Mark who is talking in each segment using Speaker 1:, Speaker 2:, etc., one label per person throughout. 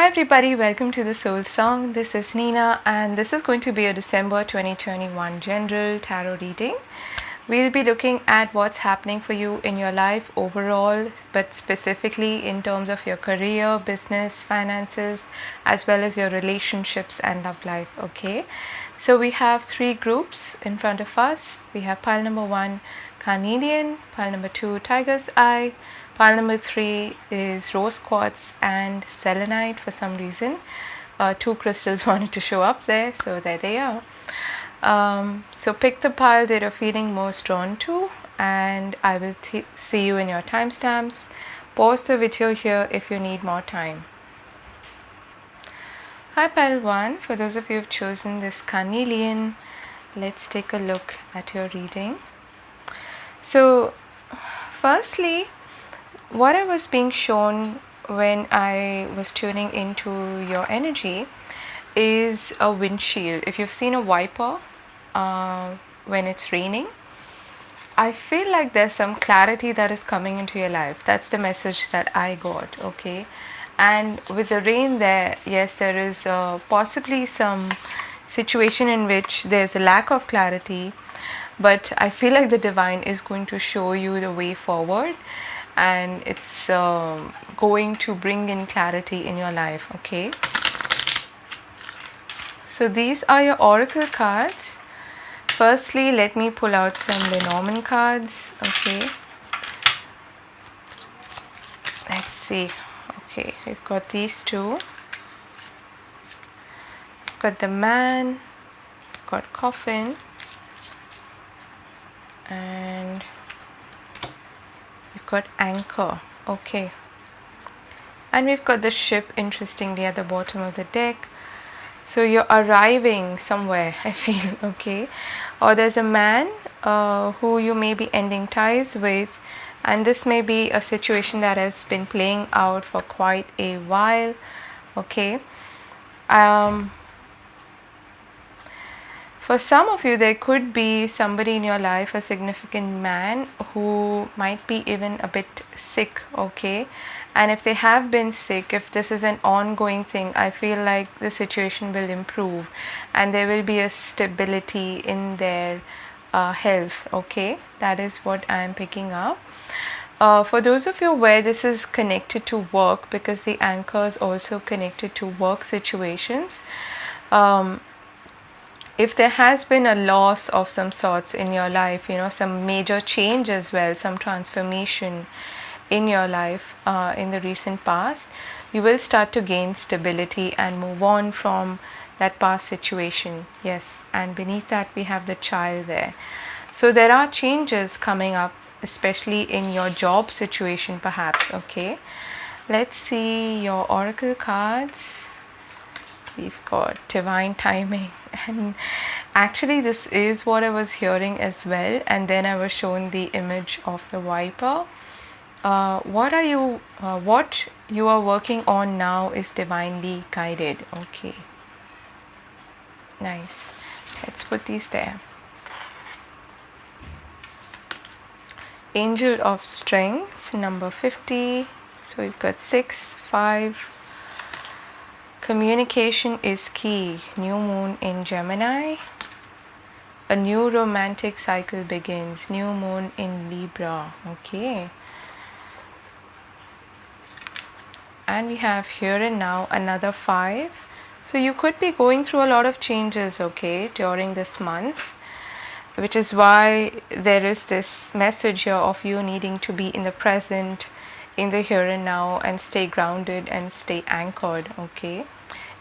Speaker 1: Hi everybody, welcome to the Soul Song. This is Nina and this is going to be a December 2021 general tarot reading. We'll be looking at what's happening for you in your life overall, but specifically in terms of your career, business, finances, as well as your relationships and love life. Okay, so we have three groups in front of us. We have pile number 1, Carnelian, pile number 2, Tiger's Eye, pile number 3 is rose quartz and selenite. For some reason, two crystals wanted to show up there, so there they are. So pick the pile that you're feeling most drawn to, and I will see you in your timestamps. Pause the video here if you need more time. Hi pile 1, for those of you who've chosen this Carnelian, let's take a look at your reading. So firstly, what I was being shown when I was tuning into your energy is a windshield. If you've seen a wiper when it's raining, I feel like there's some clarity that is coming into your life. That's the message that I got. Okay, and with the rain there, yes, there is possibly some situation in which there's a lack of clarity, but I feel like the divine is going to show you the way forward, and it's going to bring in clarity in your life. Okay, so these are your oracle cards. Firstly, let me pull out some Lenormand cards. Okay, let's see. Okay, we've got these two. We've got the man, we've got coffin, and we've got anchor. Okay, and we've got the ship, interestingly, at the bottom of the deck. So you're arriving somewhere, I feel. Okay, or there's a man who you may be ending ties with, and this may be a situation that has been playing out for quite a while. Okay, for some of you, there could be somebody in your life, a significant man, who might be even a bit sick. Okay, and if they have been sick, if this is an ongoing thing, I feel like the situation will improve and there will be a stability in their health. Okay, that is what I am picking up. For those of you where this is connected to work, because the anchor is also connected to work situations, if there has been a loss of some sorts in your life, some major change as well, some transformation in your life in the recent past, you will start to gain stability and move on from that past situation. Yes, and beneath that we have the child there. So there are changes coming up, especially in your job situation perhaps. Okay, let's see your oracle cards. We've got divine timing, and actually this is what I was hearing as well, and then I was shown the image of the viper. What you are working on now is divinely guided. Okay, nice. Let's put these there. Angel of Strength, number 50. So we've got 6, 5. Communication is key. New moon in Gemini. A new romantic cycle begins. New moon in Libra. Okay. And we have here and now another 5. So you could be going through a lot of changes, okay, during this month, which is why there is this message here of you needing to be in the present, in the here and now, and stay grounded and stay anchored. Okay,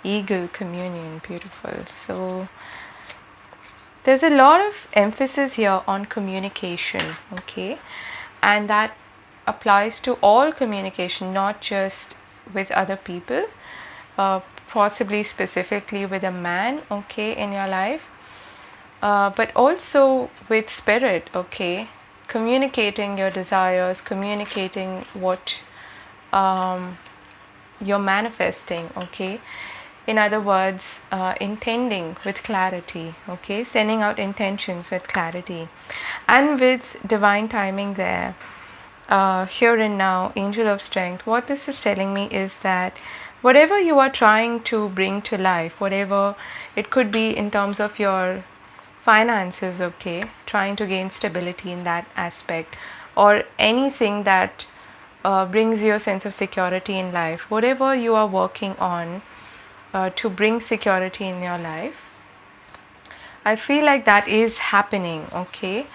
Speaker 1: eagle communion, beautiful. So there's a lot of emphasis here on communication. Okay, and that applies to all communication, not just with other people, possibly specifically with a man, okay, in your life, but also with spirit. Okay, communicating your desires, communicating what you're manifesting. Okay, in other words, intending with clarity. Okay, sending out intentions with clarity, and with divine timing there. here and now, angel of strength, what this is telling me is that whatever you are trying to bring to life, whatever it could be in terms of your finances, okay, trying to gain stability in that aspect, or anything that brings you a sense of security in life, whatever you are working on to bring security in your life, I feel like that is happening, okay.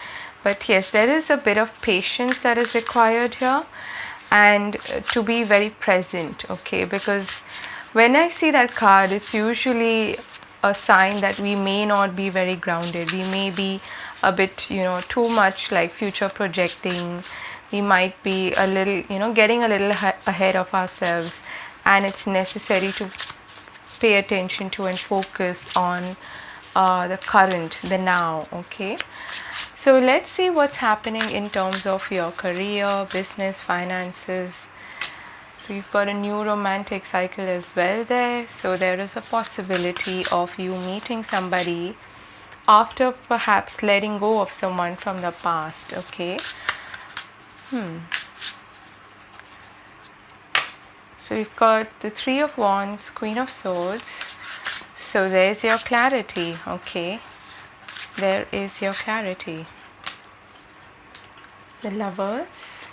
Speaker 1: But yes, there is a bit of patience that is required here, and to be very present, okay, because when I see that card, it's usually a sign that we may not be very grounded. We may be a bit, too much like future projecting. We might be a little, getting a little ahead of ourselves, and it's necessary to pay attention to and focus on the current, the now, okay. So let's see what's happening in terms of your career, business, finances. So you've got a new romantic cycle as well there. So there is a possibility of you meeting somebody after perhaps letting go of someone from the past, okay. So you've got the Three of Wands, Queen of Swords. So there's your clarity, okay. There is your clarity. The Lovers.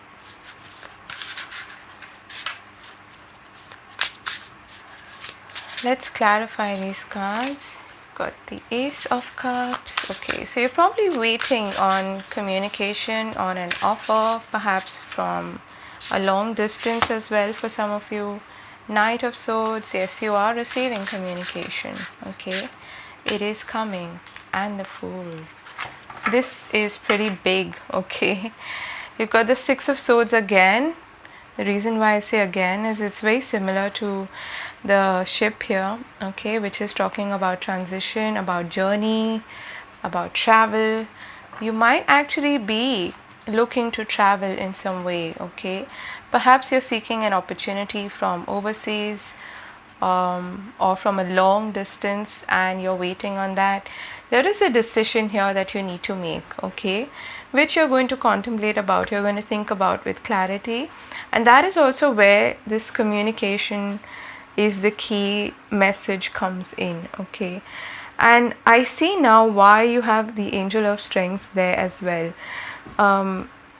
Speaker 1: Let's clarify these cards. Got the Ace of Cups. Okay, so you're probably waiting on communication, on an offer, perhaps from a long distance as well for some of you. Knight of Swords. Yes, you are receiving communication, okay. It is coming. And the Fool. This is pretty big, okay. You've got the Six of Swords again. The reason why I say again is it's very similar to the ship here, okay, which is talking about transition, about journey, about travel. You might actually be looking to travel in some way, okay. Perhaps you're seeking an opportunity from overseas, or from a long distance, and you're waiting on that. There is a decision here that you need to make, okay, which you're going to contemplate about, you're going to think about with clarity. And that is also where this communication is the key message comes in, okay. And I see now why you have the Angel of Strength there as well.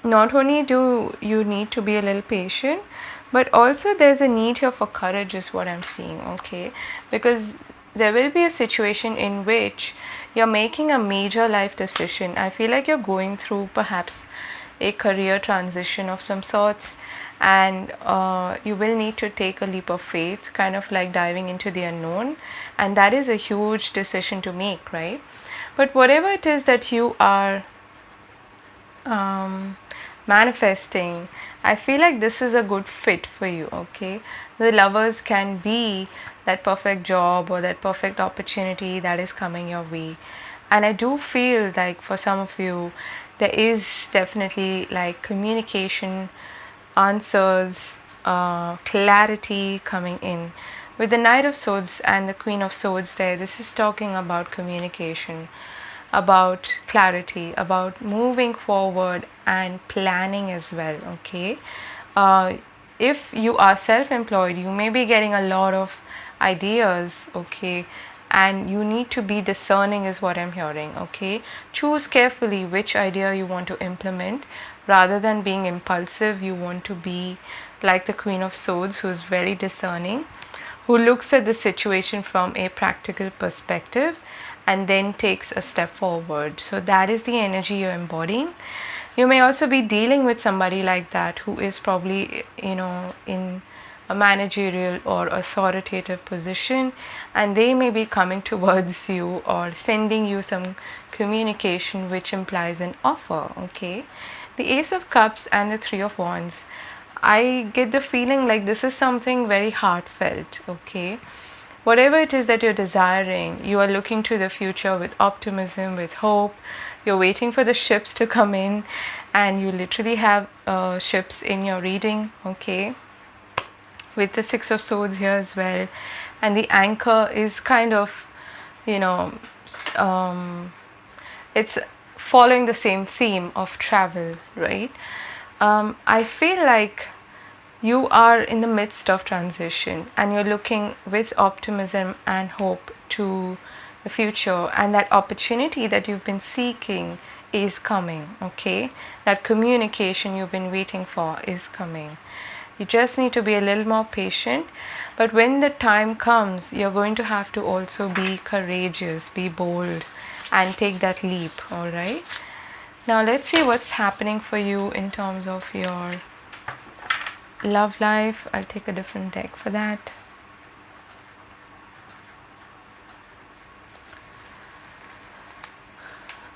Speaker 1: Not only do you need to be a little patient, but also there's a need here for courage is what I'm seeing, okay. Because there will be a situation in which you're making a major life decision. I feel like you're going through perhaps a career transition of some sorts, and you will need to take a leap of faith, kind of like diving into the unknown, and that is a huge decision to make, right? But whatever it is that you are manifesting, I feel like this is a good fit for you, okay. The Lovers can be that perfect job or that perfect opportunity that is coming your way. And I do feel like for some of you there is definitely like communication, answers, clarity coming in. With the Knight of Swords and the Queen of Swords there, this is talking about communication, about clarity, about moving forward and planning as well, okay. If you are self-employed, you may be getting a lot of ideas, okay, and you need to be discerning is what I'm hearing, okay. Choose carefully which idea you want to implement. Rather than being impulsive, you want to be like the Queen of Swords, who is very discerning, who looks at the situation from a practical perspective and then takes a step forward. So that is the energy you're embodying. You may also be dealing with somebody like that who is probably, in a managerial or authoritative position, and they may be coming towards you or sending you some communication which implies an offer, okay. The Ace of Cups and the Three of Wands, I get the feeling like this is something very heartfelt, okay. Whatever it is that you're desiring, you are looking to the future with optimism, with hope. You're waiting for the ships to come in, and you literally have ships in your reading, okay. With the Six of Swords here as well, and the anchor is kind of, it's following the same theme of travel, right? I feel like you are in the midst of transition and you're looking with optimism and hope to the future, and that opportunity that you've been seeking is coming. Okay, that communication you've been waiting for is coming. You just need to be a little more patient, but when the time comes, you're going to have to also be courageous, be bold, and take that leap. All right, now let's see what's happening for you in terms of your love life. I'll take a different deck for that.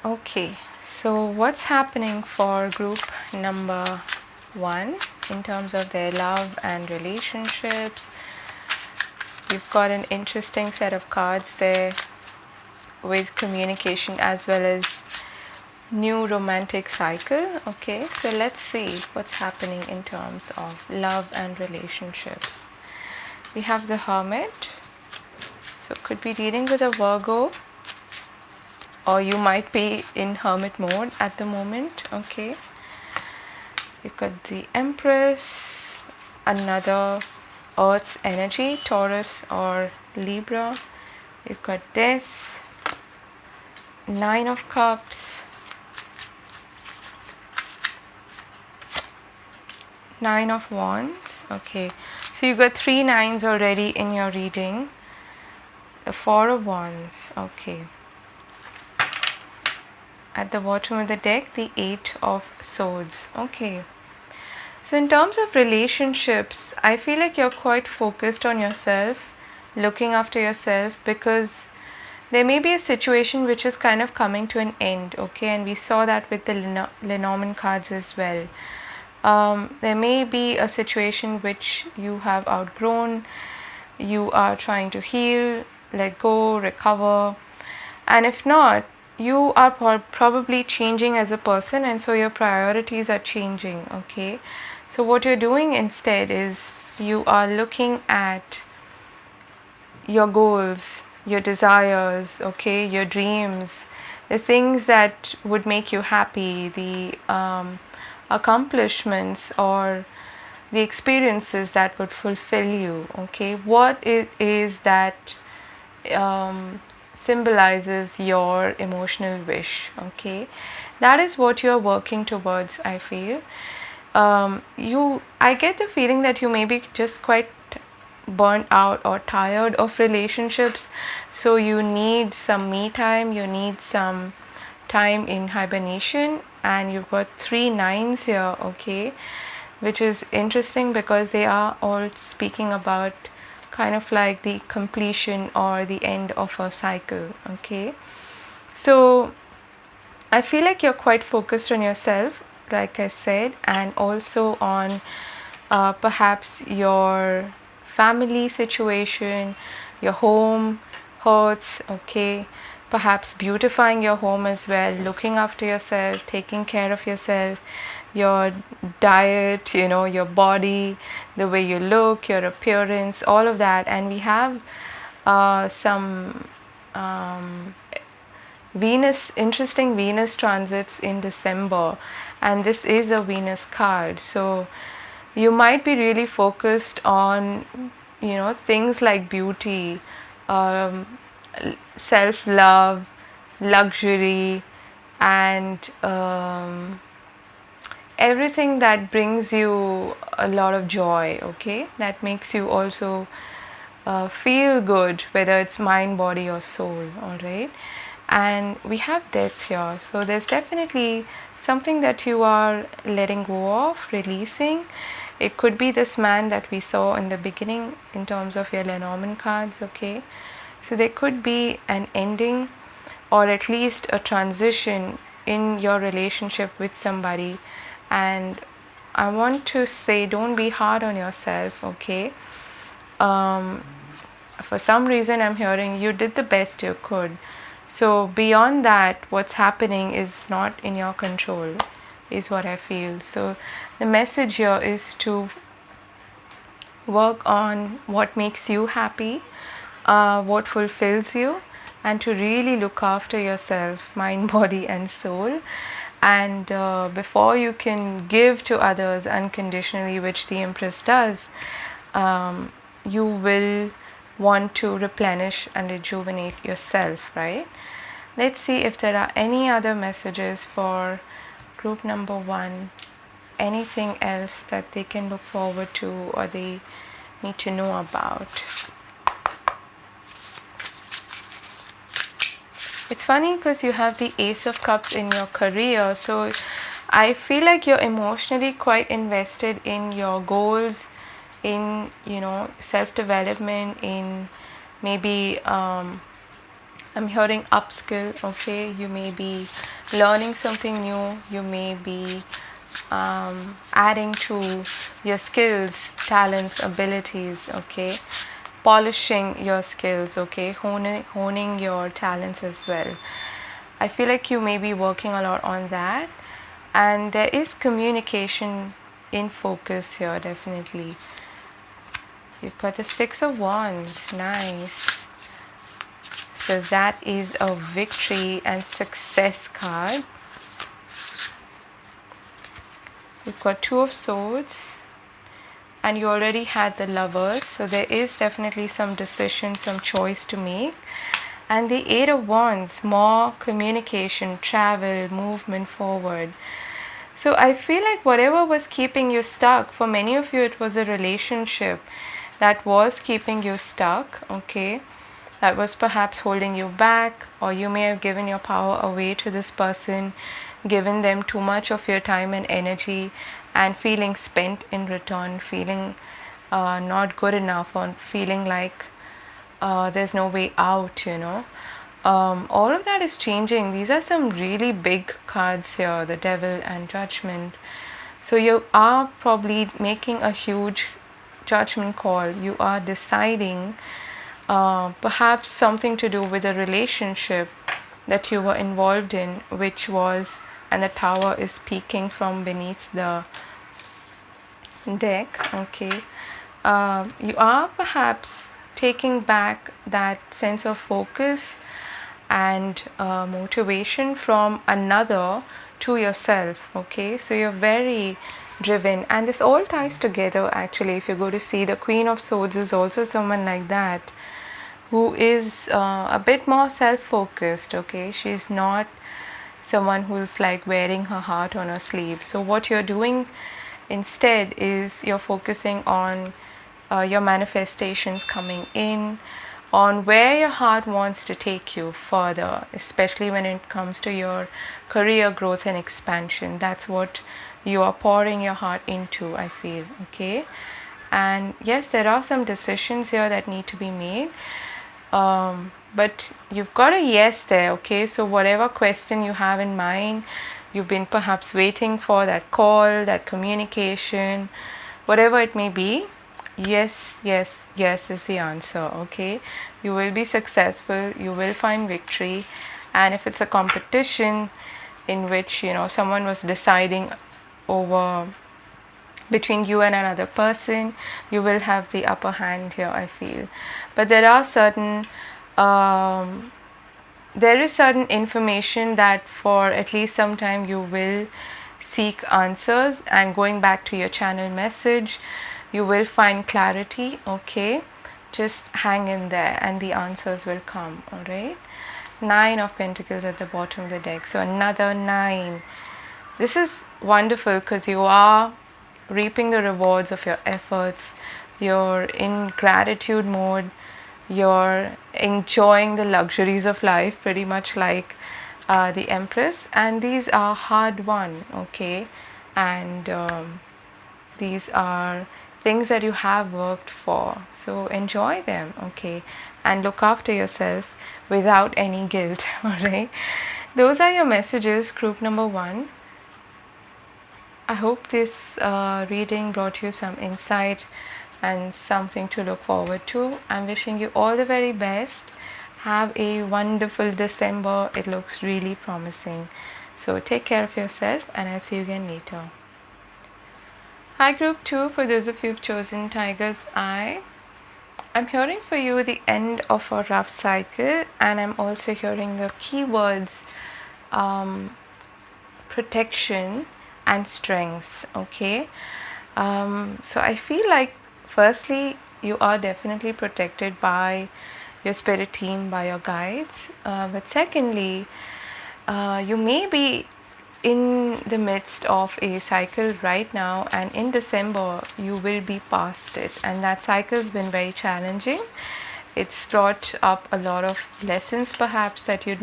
Speaker 1: Okay, so what's happening for group number 1 in terms of their love and relationships? You've got an interesting set of cards there with communication as well as new romantic cycle. Okay, so let's see what's happening in terms of love and relationships. We have the Hermit, so could be dealing with a Virgo, or you might be in hermit mode at the moment. Okay, you've got the Empress, another Earth's energy, Taurus or Libra. You've got Death, Nine of Cups, Nine of Wands. Okay, so you got 3 nines already in your reading. The Four of Wands. Okay, at the bottom of the deck, the Eight of Swords. Okay, so in terms of relationships, I feel like you're quite focused on yourself, looking after yourself, because there may be a situation which is kind of coming to an end. Okay, and we saw that with the Lenormand cards as well. There may be a situation which you have outgrown, you are trying to heal, let go, recover, and if not, you are probably changing as a person, and so your priorities are changing. Okay, so what you're doing instead is you are looking at your goals, your desires, okay, your dreams, the things that would make you happy, the accomplishments or the experiences that would fulfill you. Okay, what it is that symbolizes your emotional wish. Okay, that is what you're working towards. I feel I get the feeling that you may be just quite burnt out or tired of relationships, so you need some me time, you need some time in hibernation, and you've got 3 nines here. Okay, which is interesting because they are all speaking about kind of like the completion or the end of a cycle. Okay, so I feel like you're quite focused on yourself, like I said, and also on perhaps your family situation, your home, hearth. Okay, perhaps beautifying your home as well, looking after yourself, taking care of yourself, your diet, your body, the way you look, your appearance, all of that. And we have some interesting Venus transits in December, and this is a Venus card, so you might be really focused on things like beauty, self-love, luxury, and everything that brings you a lot of joy. Okay, that makes you also feel good, whether it's mind, body, or soul. All right, and we have Death here, so there's definitely something that you are letting go of, releasing. It could be this man that we saw in the beginning in terms of your Lenormand cards. Okay, so there could be an ending or at least a transition in your relationship with somebody, and I want to say, don't be hard on yourself. Okay, for some reason I'm hearing you did the best you could, so beyond that, what's happening is not in your control, is what I feel. So the message here is to work on what makes you happy, what fulfills you, and to really look after yourself, mind, body, and soul. and before you can give to others unconditionally, which the Empress does, you will want to replenish and rejuvenate yourself, right? Let's see if there are any other messages for group number 1, anything else that they can look forward to or they need to know about. It's funny because you have the Ace of Cups in your career, so I feel like you're emotionally quite invested in your goals, in self-development, in maybe I'm hearing upskill. Okay, you may be learning something new, you may be adding to your skills, talents, abilities, okay, polishing your skills, okay, honing your talents as well. I feel like you may be working a lot on that, and there is communication in focus here, definitely. You've got the 6 of Wands, nice. So that is a victory and success card. You've got 2 of Swords, and you already had the Lovers, so there is definitely some decision, some choice to make. And the 8 of Wands, more communication, travel, movement forward. So I feel like whatever was keeping you stuck, for many of you it was a relationship that was keeping you stuck, okay, that was perhaps holding you back, or you may have given your power away to this person, given them too much of your time and energy, and feeling spent in return, feeling not good enough, or feeling like there's no way out, all of that is changing. These are some really big cards here, the Devil and Judgment. So you are probably making a huge judgment call. You are deciding perhaps something to do with a relationship that you were involved in, which was, and the Tower is peeking from beneath the deck, okay. You are perhaps taking back that sense of focus and motivation from another to yourself, okay. So you're very driven, and this all ties together actually. If you go to see, the Queen of Swords is also someone like that, who is a bit more self-focused, okay. She's not someone who's like wearing her heart on her sleeve. So what you're doing instead is you're focusing on your manifestations coming in, on where your heart wants to take you further, especially when it comes to your career growth and expansion. That's what you are pouring your heart into, I feel, okay. And yes, there are some decisions here that need to be made, but you've got a yes there, okay. So whatever question you have in mind, you've been perhaps waiting for that call, that communication, whatever it may be, yes, yes, yes is the answer, okay. You will be successful, you will find victory. And if it's a competition in which someone was deciding over between you and another person, you will have the upper hand here, I feel. But there are certain there is certain information that for at least some time you will seek answers, and going back to your channel message, you will find clarity, okay. Just hang in there and the answers will come, all right. 9 of Pentacles at the bottom of the deck, so another 9. This is wonderful because you are reaping the rewards of your efforts. You're in gratitude mode. You're enjoying the luxuries of life, pretty much like the Empress. And these are hard won, okay. And these are things that you have worked for. So enjoy them, okay. And look after yourself without any guilt, all right. Those are your messages, group number 1. I hope this reading brought you some insight and something to look forward to. I'm wishing you all the very best. Have a wonderful December. It looks really promising. So take care of yourself, and I'll see you again later. Hi group 2, for those of you who've chosen Tiger's Eye. I'm hearing for you the end of a rough cycle, and I'm also hearing the keywords protection and strength. Okay, so I feel like firstly you are definitely protected by your spirit team, by your guides, but secondly you may be in the midst of a cycle right now, and in December you will be past it, and that cycle has been very challenging. It's brought up a lot of lessons perhaps that you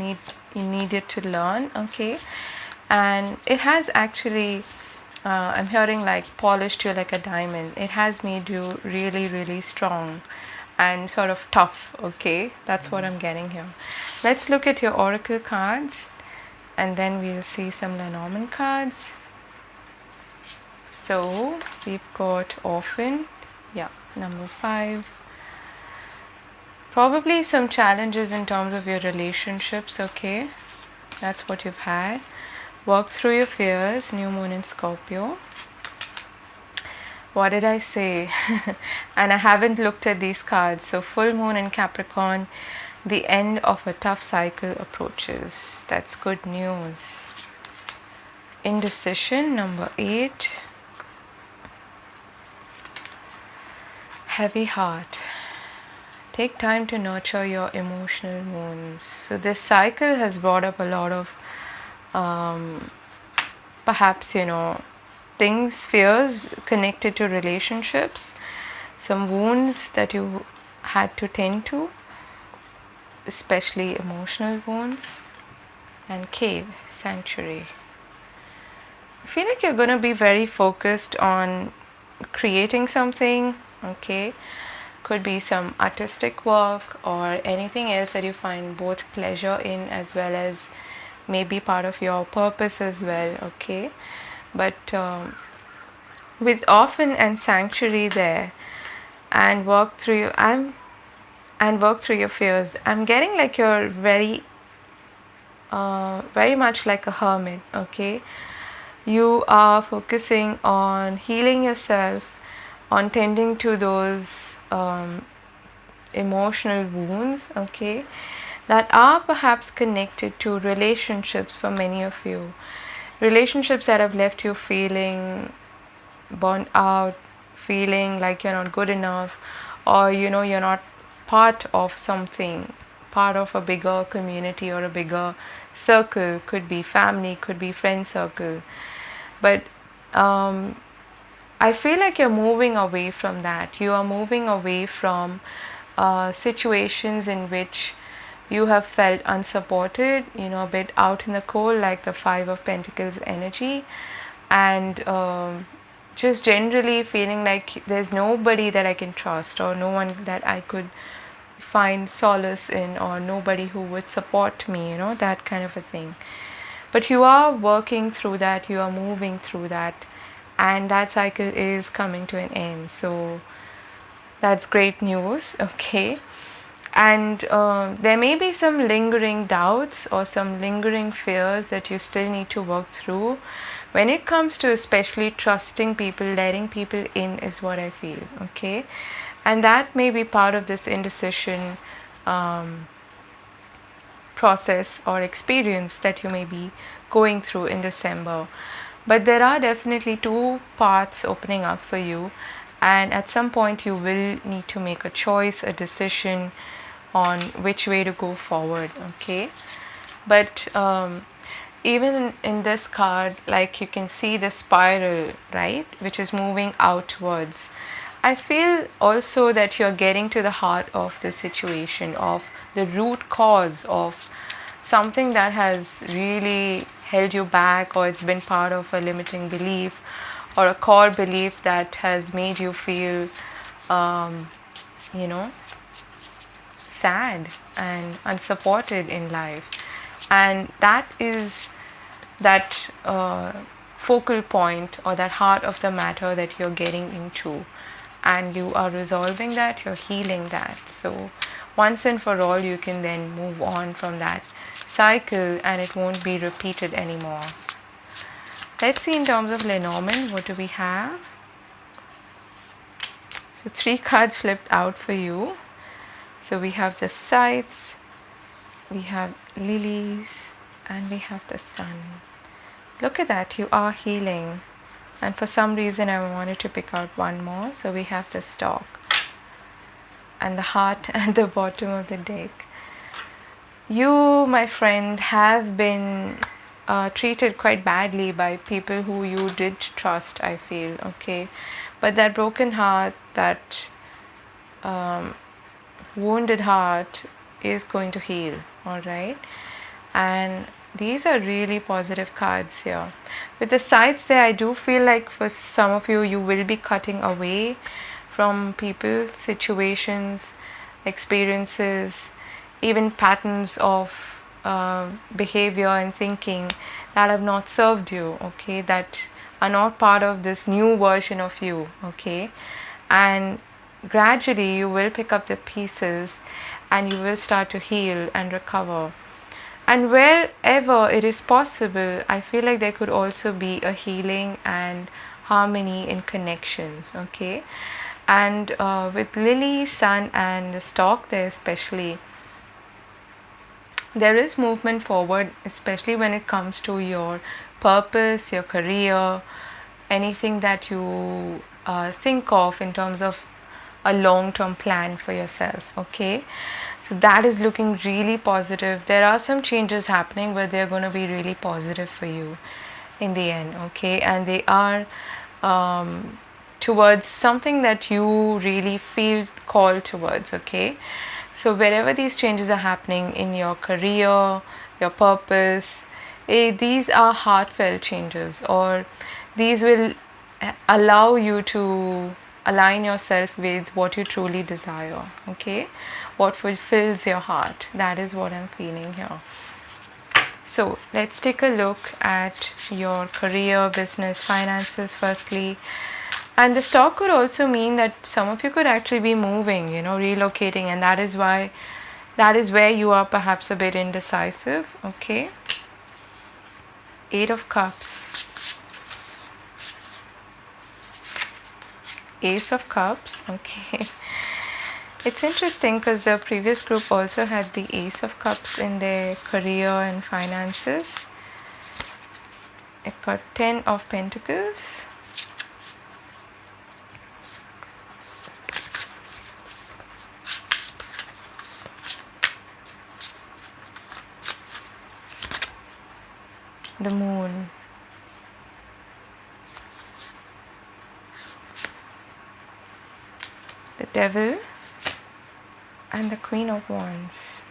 Speaker 1: needed to learn. Okay, and it has actually I'm hearing like polished you like a diamond. It has made you really, really strong and sort of tough. Okay, that's what I'm getting here. Let's look at your oracle cards, and then we'll see some Lenormand cards. So we've got orphan, yeah, number 5. Probably some challenges in terms of your relationships. Okay, that's what you've had. Work through your fears, new moon in Scorpio. What did I say? And I haven't looked at these cards. So full moon in Capricorn, the end of a tough cycle approaches. That's good news. Indecision, number 8. Heavy heart. Take time to nurture your emotional wounds. So this cycle has brought up a lot of perhaps, things, fears connected to relationships, some wounds that you had to tend to, especially emotional wounds. And cave, sanctuary. I feel like you're going to be very focused on creating something. Okay, could be some artistic work or anything else that you find both pleasure in, as well as maybe part of your purpose as well. Okay, but with orphan and sanctuary there, and work through your fears, I'm getting like you're very much like a hermit. Okay, you are focusing on healing yourself, on tending to those emotional wounds, okay, that are perhaps connected to relationships for many of you. Relationships that have left you feeling burnt out, feeling like you're not good enough, or you're not part of something, part of a bigger community or a bigger circle. Could be family, could be friend circle, but I feel like you're moving away from that. You are moving away from situations in which you have felt unsupported, a bit out in the cold, like the 5 of Pentacles energy, and just generally feeling like there's nobody that I can trust, or no one that I could find solace in, or nobody who would support me, that kind of a thing. But you are working through that, you are moving through that, and that cycle is coming to an end. So that's great news. Okay, and there may be some lingering doubts or some lingering fears that you still need to work through when it comes to especially trusting people, letting people in, is what I feel. Okay, and that may be part of this indecision process or experience that you may be going through in December. But there are definitely 2 paths opening up for you, and at some point you will need to make a choice, a decision on which way to go forward. Okay, but even in this card, like you can see the spiral, right, which is moving outwards. I feel also that you're getting to the heart of the situation, of the root cause of something that has really held you back, or it's been part of a limiting belief or a core belief that has made you feel sad and unsupported in life. And that is that focal point, or that heart of the matter that you're getting into, and you are resolving that, you're healing that. So once and for all, you can then move on from that cycle and it won't be repeated anymore. Let's see in terms of Lenormand, what do we have? So 3 cards flipped out for you. So we have the Scythe, we have Lilies, and we have the Sun. Look at that, you are healing. And for some reason I wanted to pick out one more. So we have the Stalk and the Heart at the bottom of the deck. You, my friend, have been treated quite badly by people who you did trust, I feel, okay? But that broken heart, that wounded heart is going to heal, all right? And these are really positive cards here. With the sides there, I do feel like for some of you, you will be cutting away from people, situations, experiences, even patterns of behavior and thinking that have not served you, okay, that are not part of this new version of you, okay? And gradually you will pick up the pieces and you will start to heal and recover. And wherever it is possible, I feel like there could also be a healing and harmony in connections, okay? And with Lily, Sun, and the Stalk there especially, there is movement forward, especially when it comes to your purpose, your career, anything that you think of in terms of a long-term plan for yourself, okay? So that is looking really positive. There are some changes happening, but they're going to be really positive for you in the end, okay? And they are towards something that you really feel called towards, okay? So wherever these changes are happening in your career, your purpose, these are heartfelt changes, or these will allow you to align yourself with what you truly desire, okay? What fulfills your heart. That is what I'm feeling here. So let's take a look at your career, business, finances firstly. And the Stalk could also mean that some of you could actually be moving, relocating, and that is where you are perhaps a bit indecisive, okay? 8 of Cups. Ace of Cups, okay. It's interesting because the previous group also had the Ace of Cups in their career and finances. It got 10 of Pentacles. The Moon. The Devil. And the Queen of Wands.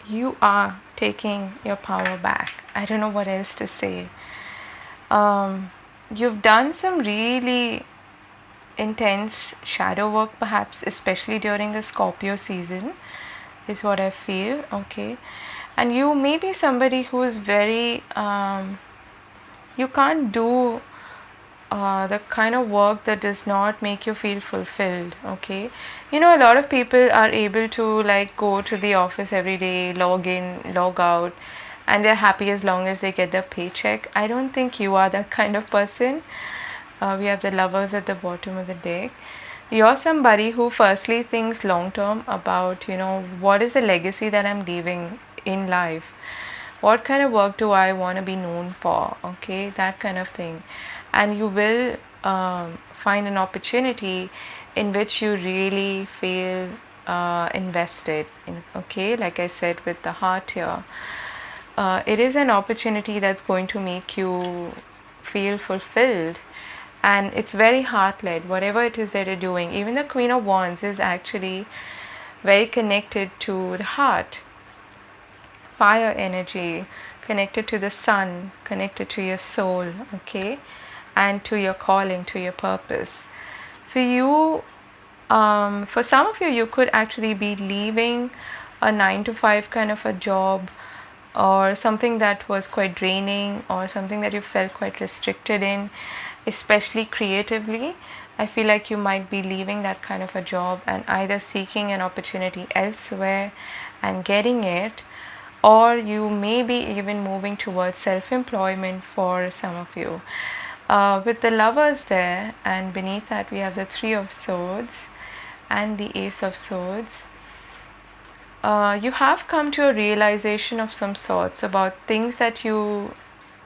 Speaker 1: You are taking your power back. I don't know what else to say. You've done some really intense shadow work, perhaps, especially during the Scorpio season, is what I feel, okay? And you may be somebody who is very, you can't do the kind of work that does not make you feel fulfilled, okay? A lot of people are able to go to the office every day, log in, log out, and they're happy as long as they get their paycheck. I don't think you are that kind of person. We have the Lovers at the bottom of the deck. You're somebody who firstly thinks long term about, what is the legacy that I'm leaving in life? What kind of work do I want to be known for? Okay, that kind of thing. And you will find an opportunity in which you really feel invested in, okay? Like I said, with the Heart here, it is an opportunity that's going to make you feel fulfilled, and it's very heart-led, whatever it is that you're doing. Even the Queen of Wands is actually very connected to the heart, fire energy, connected to the sun, connected to your soul, okay, and to your calling, to your purpose. So you, for some of you, you could actually be leaving a 9-to-5 kind of a job, or something that was quite draining, or something that you felt quite restricted in, especially creatively. I feel like you might be leaving that kind of a job and either seeking an opportunity elsewhere and getting it, or you may be even moving towards self-employment for some of you. With the Lovers there, and beneath that we have the Three of Swords and the Ace of Swords. You have come to a realization of some sorts about things that you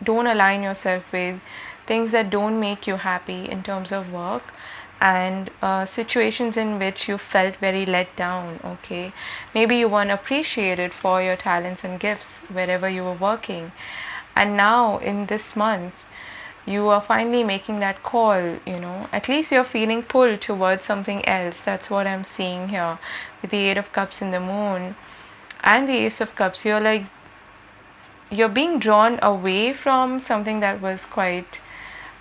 Speaker 1: don't align yourself with, things that don't make you happy in terms of work, and situations in which you felt very let down. Okay, maybe you weren't appreciated for your talents and gifts wherever you were working, and now in this month you are finally making that call. At least you're feeling pulled towards something else. That's what I'm seeing here with the Eight of Cups in the Moon and the Ace of Cups. You're being drawn away from something that was quite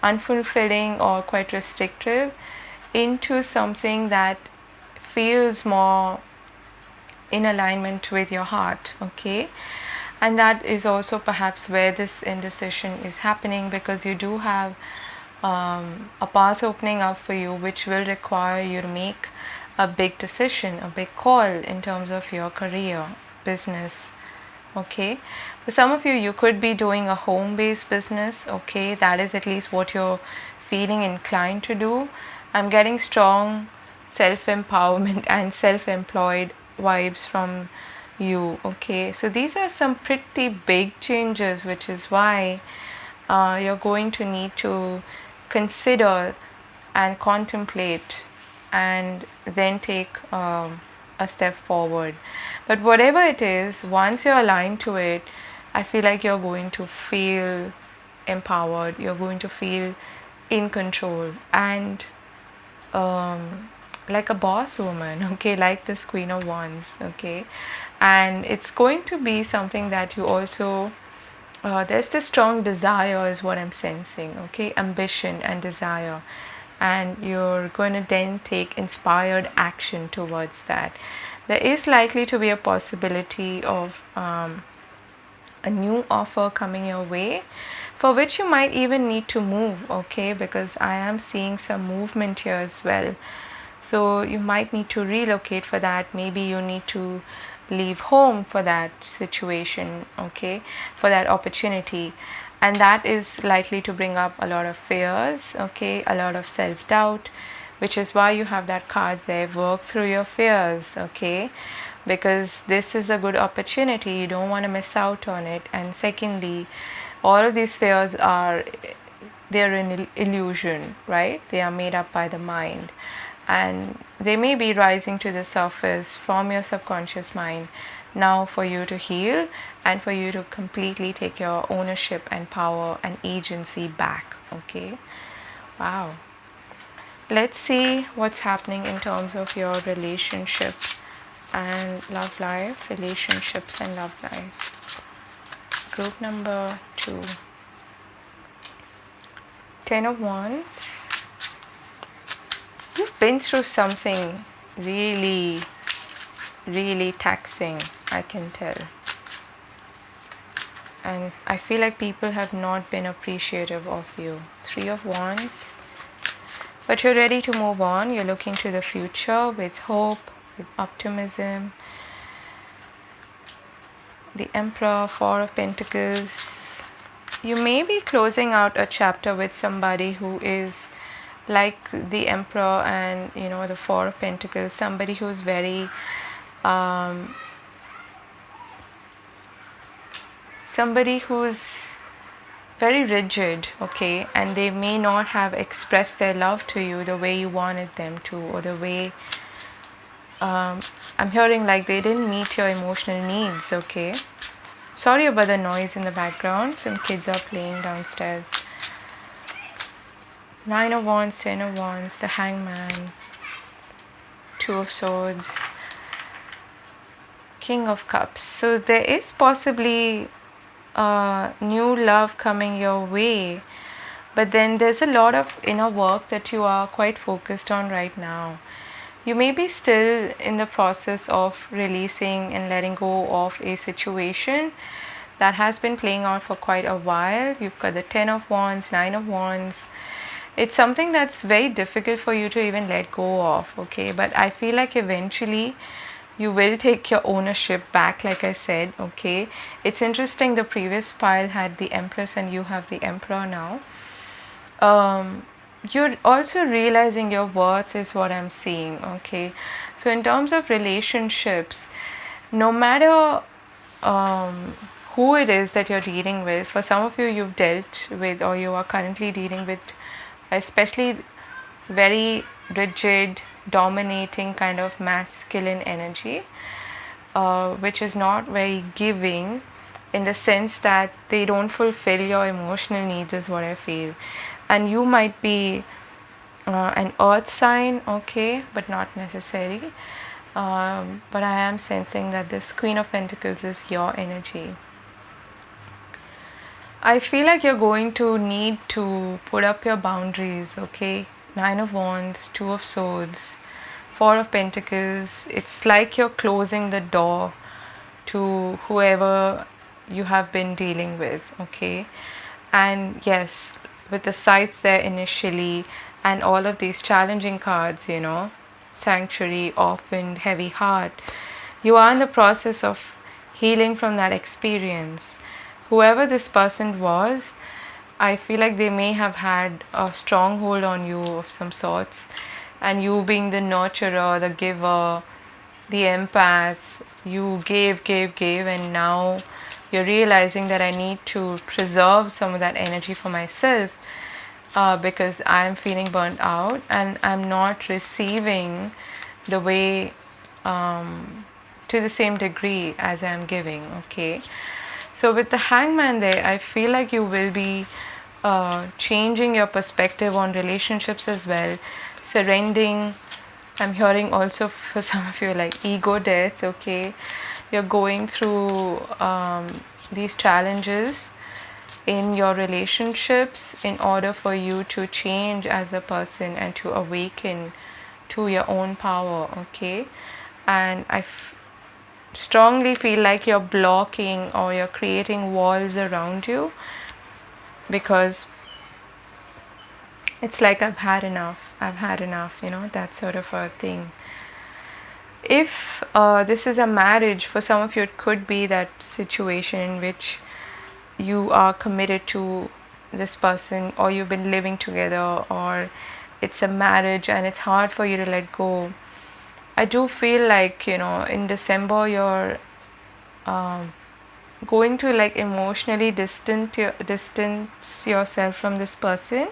Speaker 1: unfulfilling or quite restrictive into something that feels more in alignment with your heart. Okay, and that is also perhaps where this indecision is happening, because you do have a path opening up for you which will require you to make a big decision, a big call in terms of your career, business. Okay, for some of you, you could be doing a home-based business. Okay, that is at least what you're feeling inclined to do. I'm getting strong self-empowerment and self-employed vibes from you. Okay, so these are some pretty big changes, which is why you're going to need to consider and contemplate and then take a step forward. But whatever it is, once you're aligned to it, I feel like you're going to feel empowered, you're going to feel in control, and like a boss woman. Okay, like this Queen of Wands. Okay, and it's going to be something that you also there's this strong desire is what I'm sensing. Okay, ambition and desire, and you're going to then take inspired action towards that. There is likely to be a possibility of a new offer coming your way, for which you might even need to move. Okay, because I am seeing some movement here as well. So you might need to relocate for that. Maybe you need to leave home for that situation. Okay, for that opportunity, and that is likely to bring up a lot of fears. Okay, a lot of self-doubt, which is why you have that card there. Work through your fears. Okay, because this is a good opportunity, you don't want to miss out on it. And secondly, all of these fears they're an illusion, right? They are made up by the mind, and they may be rising to the surface from your subconscious mind now for you to heal and for you to completely take your ownership and power and agency back. Okay, wow. Let's see what's happening in terms of your relationship and love life. Relationships and love life. Group number 2. 10 of Wands. You've been through something really, really taxing, I can tell. And I feel like people have not been appreciative of you. 3 of Wands. But you're ready to move on. You're looking to the future with hope, with optimism. The Emperor, 4 of Pentacles. You may be closing out a chapter with somebody who is like the Emperor and the 4 of Pentacles. Somebody who's very very rigid. Okay, and they may not have expressed their love to you the way you wanted them to, or the way I'm hearing like they didn't meet your emotional needs. Okay, sorry about the noise in the background. Some kids are playing downstairs. 9 of Wands, 10 of Wands, the Hangman, 2 of Swords, King of Cups. So there is possibly new love coming your way, but then there's a lot of inner work that you are quite focused on right now. You may be still in the process of releasing and letting go of a situation that has been playing out for quite a while. You've got the 10 of Wands, 9 of Wands. It's something that's very difficult for you to even let go of. Okay, but I feel like eventually you will take your ownership back, like I said. Okay, it's interesting, the previous pile had the Empress and you have the Emperor now. You're also realizing your worth is what I'm seeing. Okay, so in terms of relationships, no matter who it is that you're dealing with. For some of you, you've dealt with or you are currently dealing with, especially very rigid, dominating kind of masculine energy, which is not very giving, in the sense that they don't fulfill your emotional needs, is what I feel. And you might be an earth sign, okay, but not necessary. But I am sensing that this Queen of Pentacles is your energy. I feel like you're going to need to put up your boundaries, okay? Nine of Wands, Two of Swords, Four of Pentacles. It's like you're closing the door to whoever you have been dealing with, okay? And yes, with the scythe there initially and all of these challenging cards, you know, Sanctuary, Orphaned, Heavy Heart, you are in the process of healing from that experience. Whoever this person was, I feel like they may have had a stronghold on you of some sorts, and you being the nurturer, the giver, the empath, you gave, and now you're realizing that I need to preserve some of that energy for myself, because I'm feeling burnt out and I'm not receiving the way, to the same degree as I'm giving, okay? So with the Hangman there, I feel like you will be changing your perspective on relationships as well, surrendering. I'm hearing also for some of you like ego death, okay? You're going through these challenges in your relationships in order for you to change as a person and to awaken to your own power, okay? And I strongly feel like you're blocking or you're creating walls around you, because it's like I've had enough, you know, that sort of a thing. If this is a marriage, for some of you it could be that situation in which you are committed to this person, or you've been living together, or it's a marriage and it's hard for you to let go. I do feel like, you know, in December you're going to like emotionally distance yourself from this person,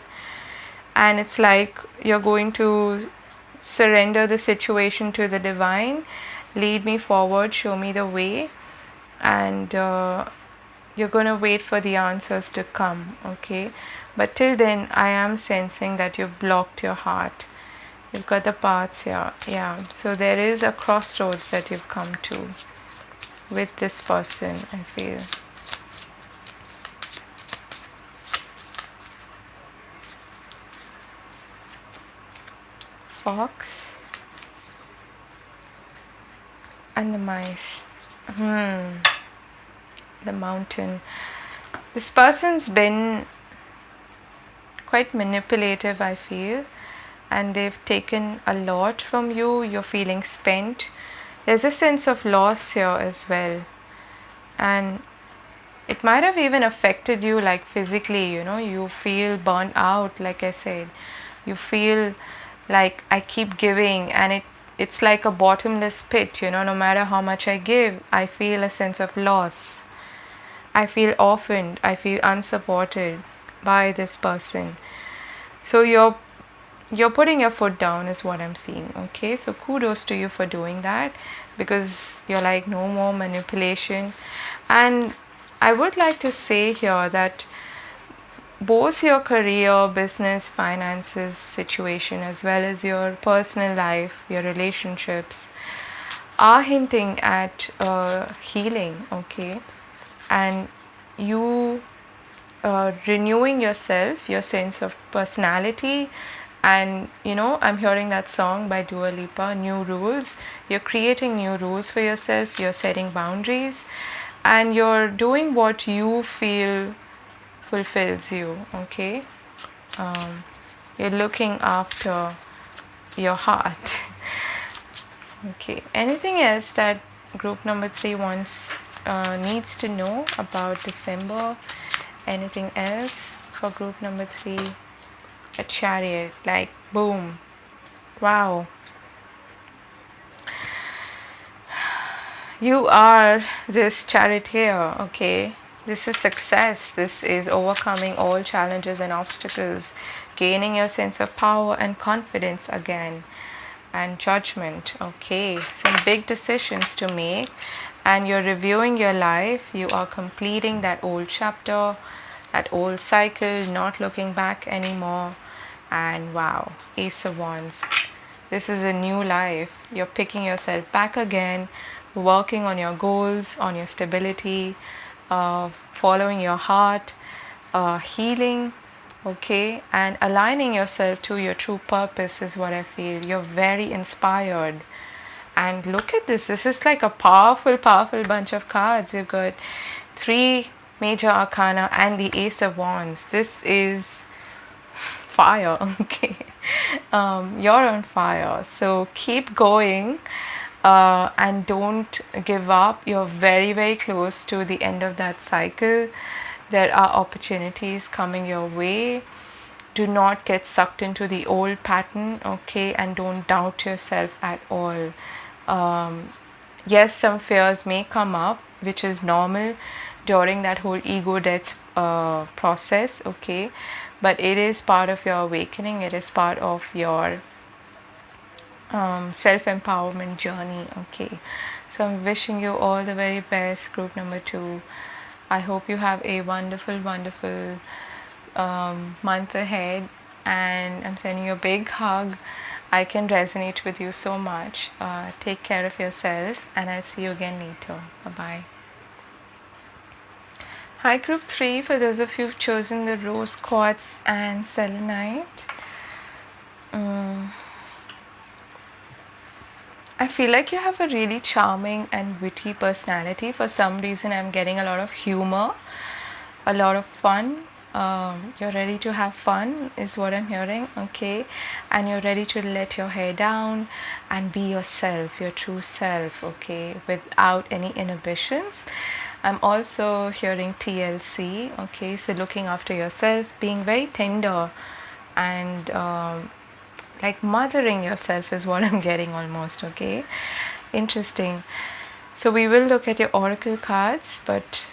Speaker 1: and it's like you're going to surrender the situation to the divine. Lead me forward, show me the way, and you're going to wait for the answers to come, okay? But till then, I am sensing that you've blocked your heart. You've got the path here, yeah. So there is a crossroads that you've come to with this person, I feel. Fox and the mice. The mountain. This person's been quite manipulative, I feel, and they've taken a lot from you. You're feeling spent. There's a sense of loss here as well, and it might have even affected you like physically, you know. You feel burnt out, like I said. You feel like I keep giving and it's like a bottomless pit, you know. No matter how much I give, I feel a sense of loss. I feel orphaned. I feel unsupported by this person. So you're putting your foot down is what I'm seeing, okay? So kudos to you for doing that, because you're like, no more manipulation. And I would like to say here that both your career, business, finances situation, as well as your personal life, your relationships, are hinting at healing, okay? And you renewing yourself, your sense of personality. And you know, I'm hearing that song by Dua Lipa, New Rules. You're creating new rules for yourself, you're setting boundaries, and you're doing what you feel fulfills you, okay? You're looking after your heart. Okay, anything else that group number 3 needs to know about December? Anything else for group number 3? A Chariot, like boom, wow. You are this charioteer, okay? This is success. This is overcoming all challenges and obstacles, gaining your sense of power and confidence again, and judgment, okay? Some big decisions to make, and you're reviewing your life. You are completing that old chapter, that old cycle, not looking back anymore. And wow, Ace of Wands. This is a new life. You're picking yourself back again, working on your goals, on your stability, following your heart, healing, okay, and aligning yourself to your true purpose is what I feel. You're very inspired. And look at this. This is like a powerful, powerful bunch of cards. You've got 3 major arcana and the Ace of Wands. This is fire, okay? You're on fire. So keep going. And don't give up. You're very, very close to the end of that cycle. There are opportunities coming your way. Do not get sucked into the old pattern, okay? And don't doubt yourself at all. Yes, some fears may come up, which is normal during that whole ego death process, okay? But it is part of your awakening. It is part of your self-empowerment journey, okay? So I'm wishing you all the very best, group number 2. I hope you have a wonderful, wonderful month ahead, and I'm sending you a big hug. I can resonate with you so much. Take care of yourself, and I'll see you again later. Bye-bye. Hi, group 3. For those of you who've chosen the rose quartz and selenite, I feel like you have a really charming and witty personality. For some reason, I'm getting a lot of humor, a lot of fun. You're ready to have fun is what I'm hearing, okay? And you're ready to let your hair down and be yourself, your true self, okay? Without any inhibitions. I'm also hearing TLC, okay? So looking after yourself, being very tender, and like mothering yourself is what I'm getting almost, okay? Interesting. So we will look at your oracle cards, but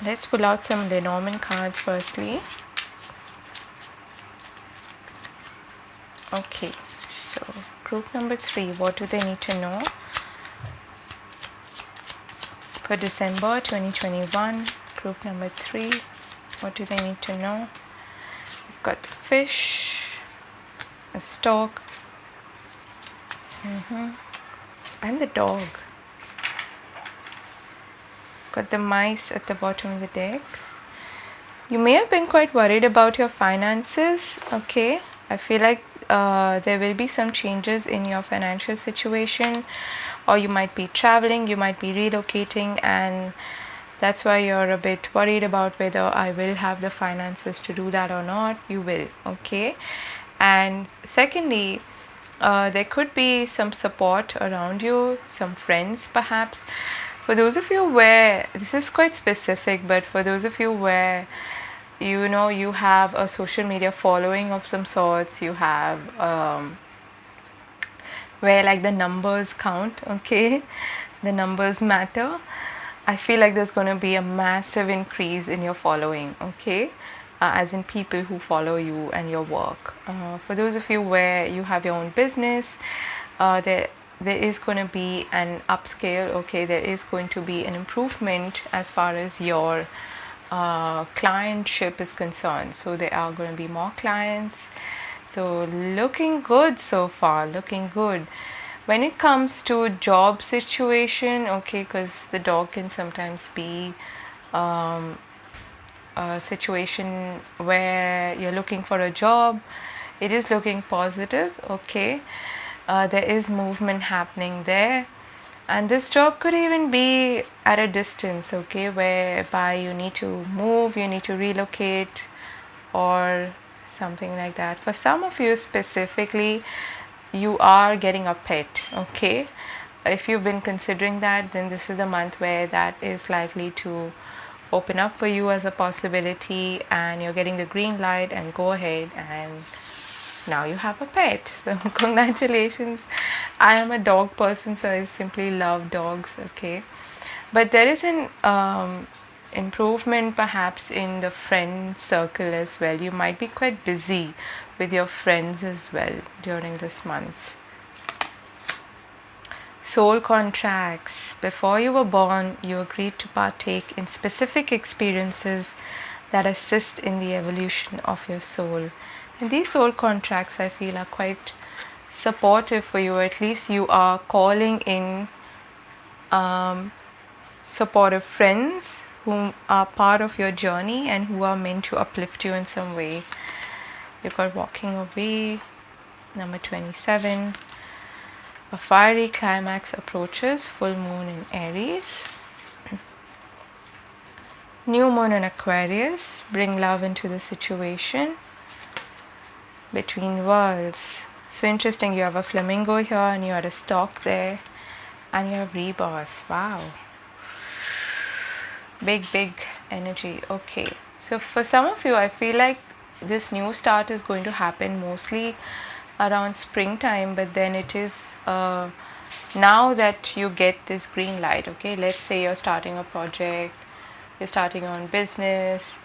Speaker 1: let's pull out some Lenormand cards firstly. Okay, so group number 3, what do they need to know for December 2021? Group number 3, what do they need to know? We've got the fish, a stork, and the dog. Got the mice at the bottom of the deck. You may have been quite worried about your finances, okay? I feel like there will be some changes in your financial situation, or you might be traveling, you might be relocating, and that's why you're a bit worried about whether I will have the finances to do that or not. You will, okay? And secondly, there could be some support around you, some friends perhaps. For those of you where, this is quite specific, but for those of you where you know you have a social media following of some sorts, you have where like the numbers count, okay? The numbers matter. I feel like there's going to be a massive increase in your following, okay? As in people who follow you and your work. For those of you where you have your own business, there is going to be an upscale, okay? There is going to be an improvement as far as your clientship is concerned. So there are going to be more clients. So looking good so far, looking good. When it comes to job situation, okay, because the dog can sometimes be a situation where you're looking for a job, it is looking positive, okay? There is movement happening there, and this job could even be at a distance, okay, whereby you need to move, you need to relocate, or something like that. For some of you specifically, you are getting a pet, okay? If you've been considering that, then this is the month where that is likely to open up for you as a possibility, and you're getting the green light and go ahead and now you have a pet. So congratulations. I am a dog person, so I simply love dogs. Okay, but there is an improvement perhaps in the friend circle as well. You might be quite busy with your friends as well during this month. Soul contracts. Before you were born, you agreed to partake in specific experiences that assist in the evolution of your soul. And these soul contracts, I feel, are quite supportive for you. At least you are calling in supportive friends who are part of your journey and who are meant to uplift you in some way. You've got walking away, number 27. A fiery climax approaches, full moon in Aries. New moon in Aquarius, bring love into the situation. Between worlds. So interesting, you have a flamingo here and you had a stork there. And you have rebirth. Wow. Big energy. Okay. So for some of you, I feel like this new start is going to happen mostly around springtime, but then it is now that you get this green light. Okay, let's say you're starting a project, you're starting on business,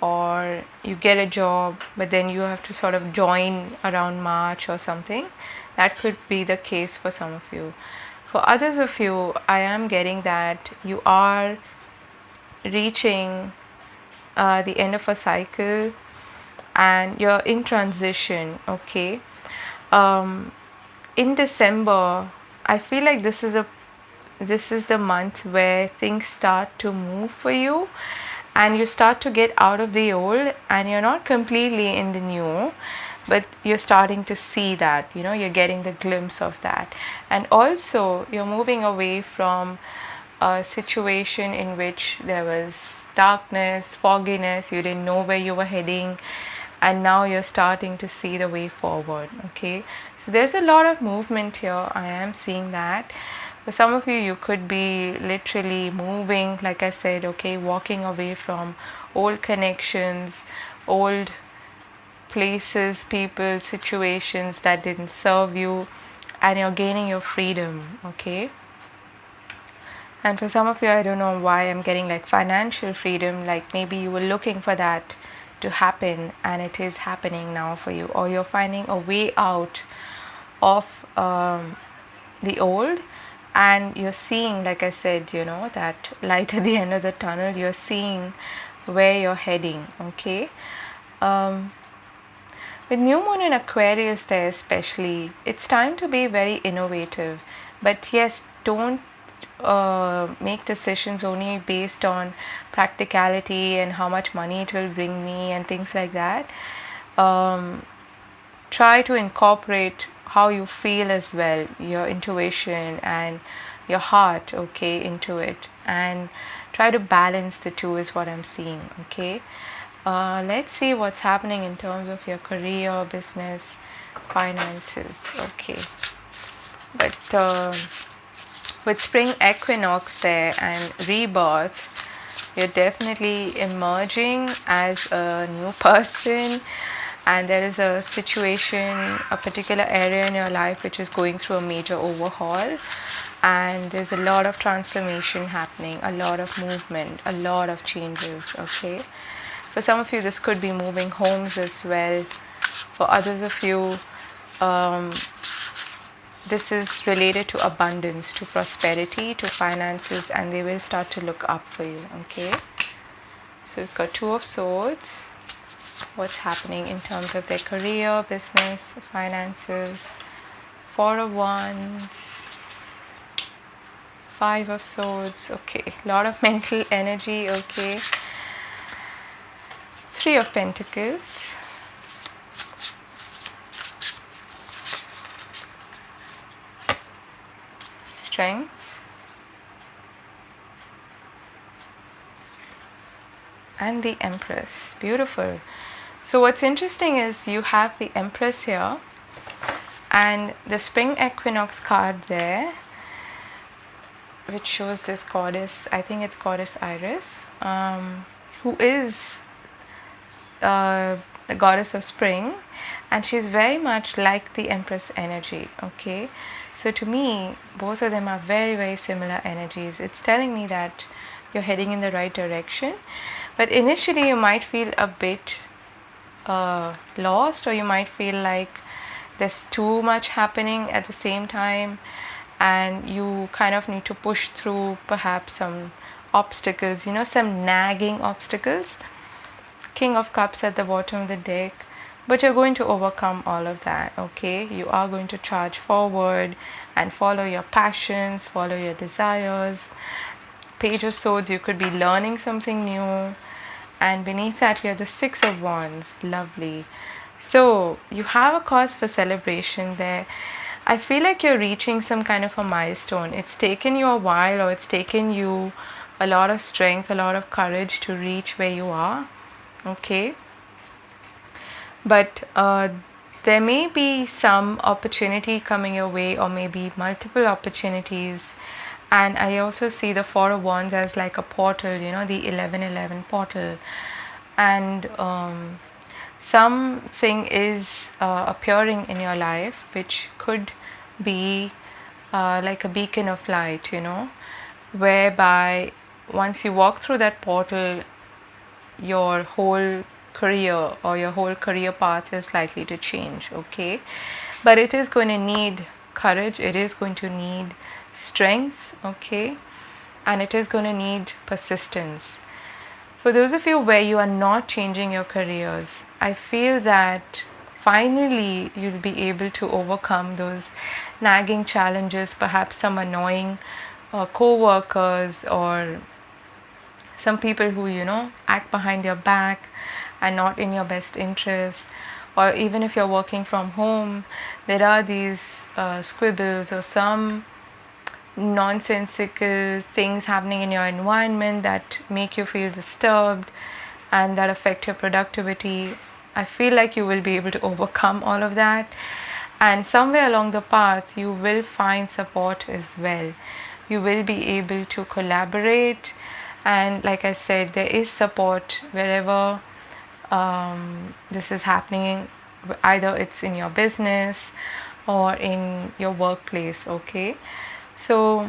Speaker 1: or you get a job, but then you have to sort of join around March or something. That could be the case for some of you. For others of you, I am getting that you are reaching the end of a cycle and you're in transition. Okay, in December, I feel like this is the month where things start to move for you and you start to get out of the old and you're not completely in the new, but you're starting to see that, you're getting the glimpse of that. And also you're moving away from a situation in which there was darkness, fogginess, you didn't know where you were heading, and now you're starting to see the way forward. Okay, so there's a lot of movement here. I am seeing that. For some of you, you could be literally moving, like I said, okay, walking away from old connections, old places, people, situations that didn't serve you, and you're gaining your freedom. Okay, and for some of you, I don't know why I'm getting like financial freedom, like maybe you were looking for that to happen and it is happening now for you, or you're finding a way out of the old and you're seeing, like I said, that light at the end of the tunnel. You're seeing where you're heading. Okay, with new moon in Aquarius there especially, it's time to be very innovative, but yes, don't make decisions only based on practicality and how much money it will bring me and things like that. Try to incorporate how you feel as well, your intuition and your heart, okay, into it, and try to balance the two is what I'm seeing. Okay, let's see what's happening in terms of your career, business, finances. Okay, but with spring equinox there and rebirth, you're definitely emerging as a new person, and there is a situation, a particular area in your life which is going through a major overhaul, and there's a lot of transformation happening, a lot of movement, a lot of changes. Okay, for some of you this could be moving homes as well. For others of you, this is related to abundance, to prosperity, to finances, and they will start to look up for you. Okay, so we've got Two of Swords. What's happening in terms of their career, business, finances? Four of Wands, Five of Swords. Okay, a lot of mental energy. Okay, Three of Pentacles, Strength, and the Empress. Beautiful. So what's interesting is you have the Empress here and the spring equinox card there, which shows this goddess, I think it's goddess Iris, who is the goddess of spring, and she's very much like the Empress energy. Okay, so to me, both of them are very, very similar energies. It's telling me that you're heading in the right direction, but initially you might feel a bit lost, or you might feel like there's too much happening at the same time, and you kind of need to push through perhaps some obstacles, some nagging obstacles. King of Cups at the bottom of the deck, but you're going to overcome all of that. Okay, you are going to charge forward and follow your passions, follow your desires. Page of Swords, you could be learning something new, and beneath that we have the Six of Wands. Lovely. So you have a cause for celebration there. I feel like you're reaching some kind of a milestone. It's taken you a while, or it's taken you a lot of strength, a lot of courage to reach where you are. Okay, but there may be some opportunity coming your way, or maybe multiple opportunities. And I also see the Four of Wands as like a portal, the 1111 portal, and something is appearing in your life which could be like a beacon of light, whereby once you walk through that portal, your whole career or your whole career path is likely to change. Okay, but it is going to need courage, it is going to need strength. Okay, and it is going to need persistence. For those of you where you are not changing your careers, I feel that finally you'll be able to overcome those nagging challenges, perhaps some annoying co-workers, or some people who act behind your back and not in your best interest. Or even if you're working from home, there are these squibbles or some nonsensical things happening in your environment that make you feel disturbed and that affect your productivity. I feel like you will be able to overcome all of that, and somewhere along the path you will find support as well. You will be able to collaborate, and like I said, there is support wherever this is happening, either it's in your business or in your workplace. Okay, so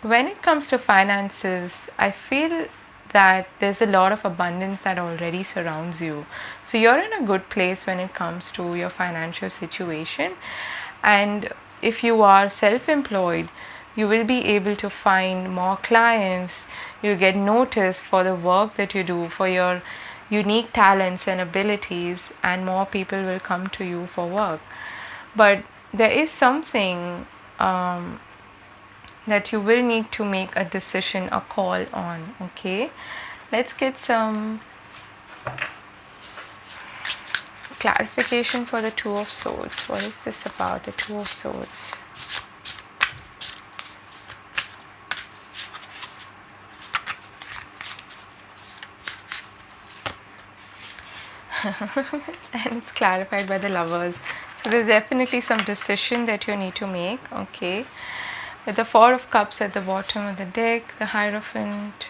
Speaker 1: when it comes to finances, I feel that there's a lot of abundance that already surrounds you. So you're in a good place when it comes to your financial situation. And if you are self-employed, you will be able to find more clients. You'll get noticed for the work that you do, for your unique talents and abilities, and more people will come to you for work. But there is something that you will need to make a decision, a call on. Okay, let's get some clarification for the Two of Swords. What is this about, the Two of Swords? And it's clarified by the Lovers. So there's definitely some decision that you need to make. Okay, with the Four of Cups at the bottom of the deck, the Hierophant,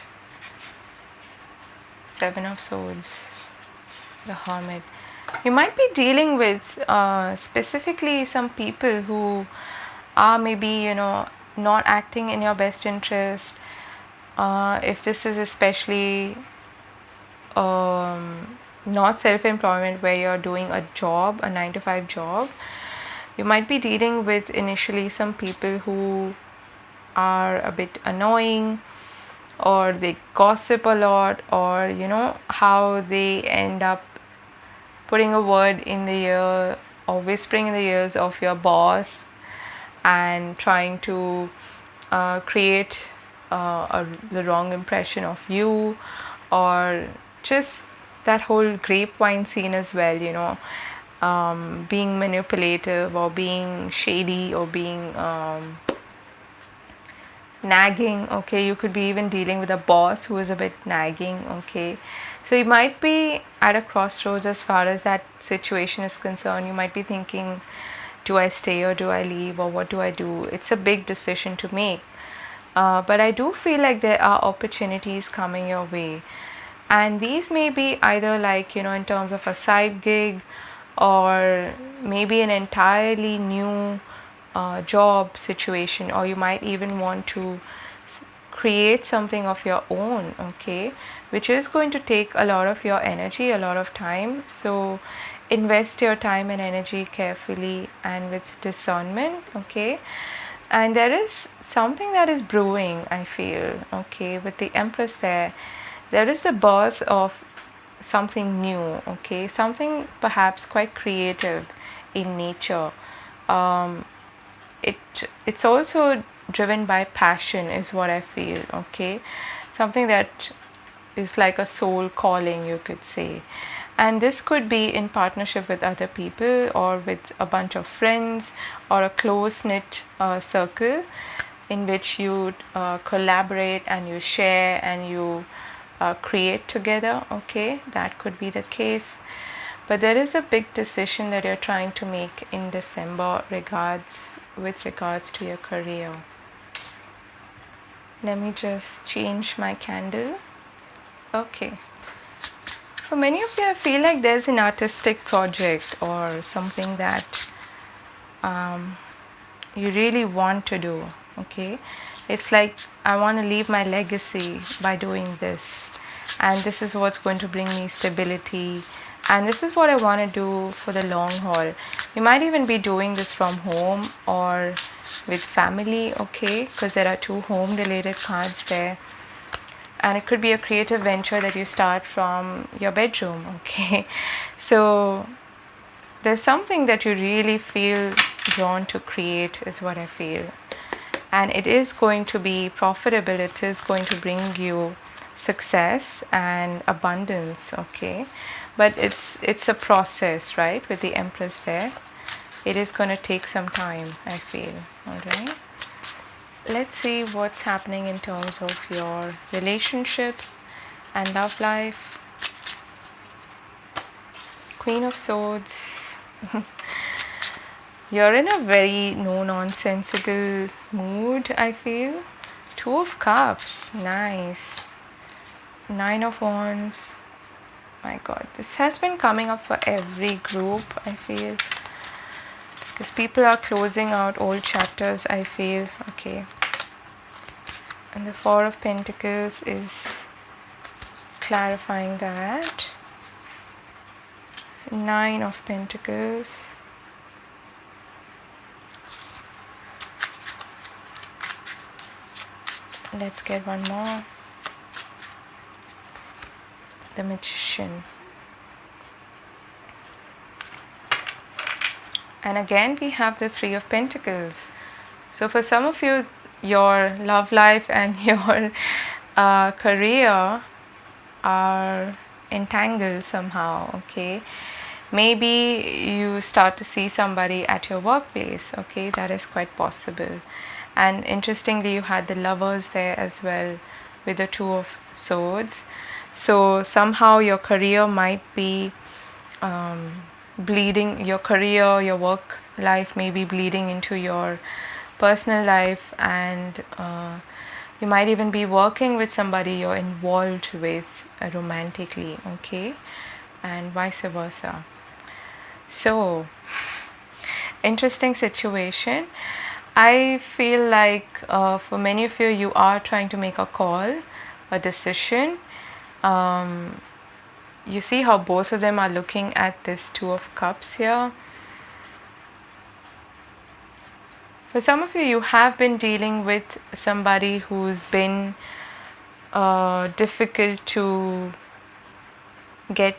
Speaker 1: Seven of Swords, the Hermit. You might be dealing with specifically some people who are maybe not acting in your best interest. If this is especially not self-employment, where you're doing a job, a 9-to-5 job, you might be dealing with initially some people who are a bit annoying, or they gossip a lot, or how they end up putting a word in the ear or whispering in the ears of your boss and trying to create the wrong impression of you, or just that whole grapevine scene as well, being manipulative or being shady or being nagging. Okay, you could be even dealing with a boss who is a bit nagging. Okay, so you might be at a crossroads as far as that situation is concerned. You might be thinking, do I stay or do I leave, or what do I do? It's a big decision to make, but I do feel like there are opportunities coming your way. And these may be either like, in terms of a side gig, or maybe an entirely new job situation, or you might even want to create something of your own, okay, which is going to take a lot of your energy, a lot of time. So invest your time and energy carefully and with discernment, okay. And there is something that is brewing, I feel, okay, with the Empress there. There is the birth of something new, okay, something perhaps quite creative in nature. um, it's also driven by passion, is what I feel, okay, something that is like a soul calling, you could say. And this could be in partnership with other people, or with a bunch of friends, or a close knit circle in which you collaborate and you share and you create together, okay, that could be the case. But there is a big decision that you're trying to make in December with regards to your career. Let me just change my candle. Okay. For many of you, I feel like there's an artistic project or something that you really want to do, okay. It's like, I want to leave my legacy by doing this, and this is what's going to bring me stability, and this is what I want to do for the long haul. You might even be doing this from home or with family, okay, because there are two home related cards there. And it could be a creative venture that you start from your bedroom, okay. So there's something that you really feel drawn to create, is what I feel. And it is going to be profitable, it is going to bring you success and abundance, okay. But it's a process, right, with the Empress there. It is going to take some time, I feel. All right, let's see what's happening in terms of your relationships and love life. Queen of Swords. You're in a very no-nonsensical mood, I feel. Two of Cups. Nice. Nine of Wands. My God, this has been coming up for every group, I feel. Because people are closing out old chapters, I feel. Okay. And the Four of Pentacles is clarifying that. Nine of Pentacles. Let's get one more. The Magician. And again we have the Three of Pentacles. So for some of you, your love life and your career are entangled somehow, okay. Maybe you start to see somebody at your workplace, okay, that is quite possible. And interestingly, you had the Lovers there as well with the Two of Swords. So somehow your career might be bleeding, your career, your work life may be bleeding into your personal life, and you might even be working with somebody you're involved with romantically, okay, and vice versa. So interesting situation. I feel like for many of you, you are trying to make a call, a decision. You see how both of them are looking at this Two of Cups here. For some of you, you have been dealing with somebody who's been difficult to get,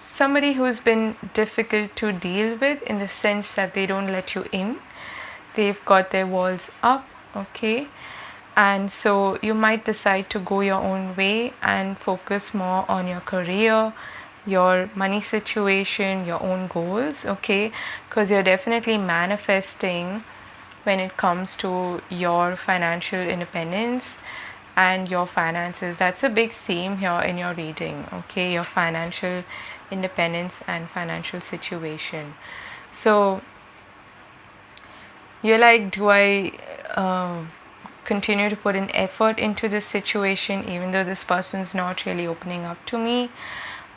Speaker 1: somebody who's been difficult to deal with, in the sense that they don't let you in. They've got their walls up, okay. And so you might decide to go your own way and focus more on your career, your money situation, your own goals, okay, because you're definitely manifesting when it comes to your financial independence and your finances. That's a big theme here in your reading, okay, your financial independence and financial situation. So you're like, do I continue to put an effort into this situation even though this person's not really opening up to me?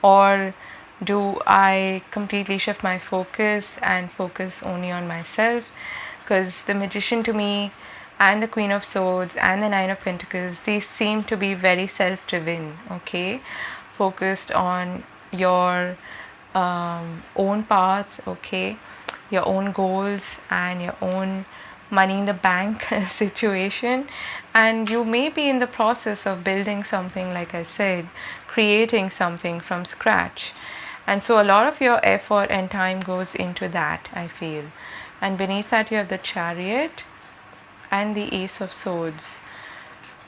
Speaker 1: Or do I completely shift my focus and focus only on myself? Because the Magician to me and the Queen of Swords and the Nine of Pentacles, these seem to be very self-driven, okay? Focused on your own path, okay? Your own goals and your own money in the bank situation. And you may be in the process of building something, like I said, creating something from scratch. And so a lot of your effort and time goes into that, I feel. And beneath that you have the Chariot and the Ace of Swords.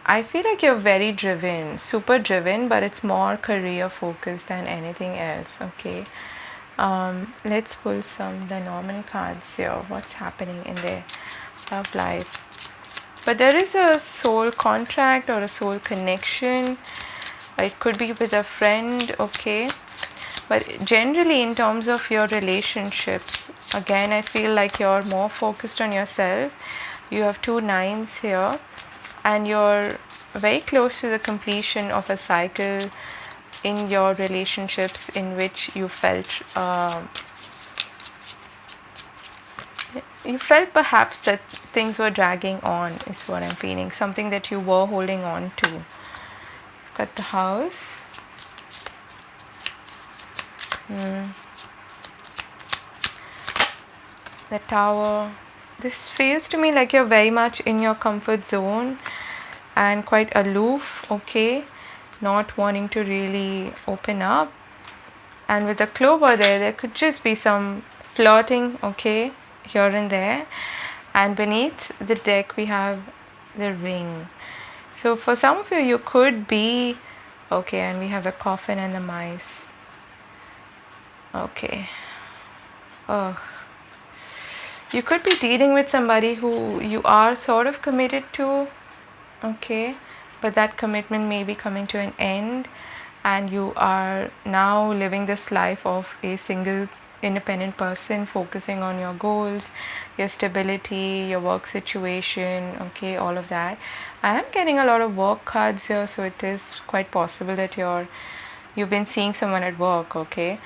Speaker 1: I feel like you're very driven, super driven, but it's more career focused than anything else, okay? Let's pull some Lenormand cards here. What's happening in their love life? But there is a soul contract or a soul connection. It could be with a friend, okay? But generally in terms of your relationships, again, I feel like you're more focused on yourself. You have 2 nines here, and you're very close to the completion of a cycle in your relationships in which you felt perhaps that things were dragging on, is what I'm feeling. Something that you were holding on to. Got the House. The Tower. This feels to me like you're very much in your comfort zone and quite aloof, okay? Not wanting to really open up. And with the Clover there could just be some flirting, okay, here and there. And beneath the deck we have the Ring. So for some of you could be, okay, and we have the Coffin and the Mice. Okay. Oh. You could be dealing with somebody who you are sort of committed to, okay, but that commitment may be coming to an end, and you are now living this life of a single independent person, focusing on your goals, your stability, your work situation, okay, all of that. I am getting a lot of work cards here, so it is quite possible that you've been seeing someone at work, okay.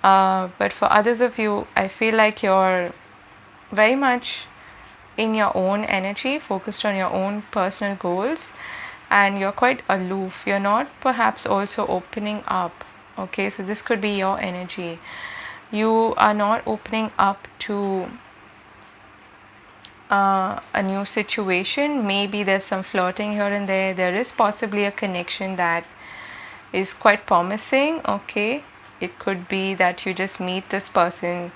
Speaker 1: But for others of you, I feel like you're very much in your own energy, focused on your own personal goals, and you're quite aloof. You're not perhaps also opening up, okay? So this could be your energy. You are not opening up to a new situation. Maybe there's some flirting here and there. There is possibly a connection that is quite promising, okay? It could be that you just meet this person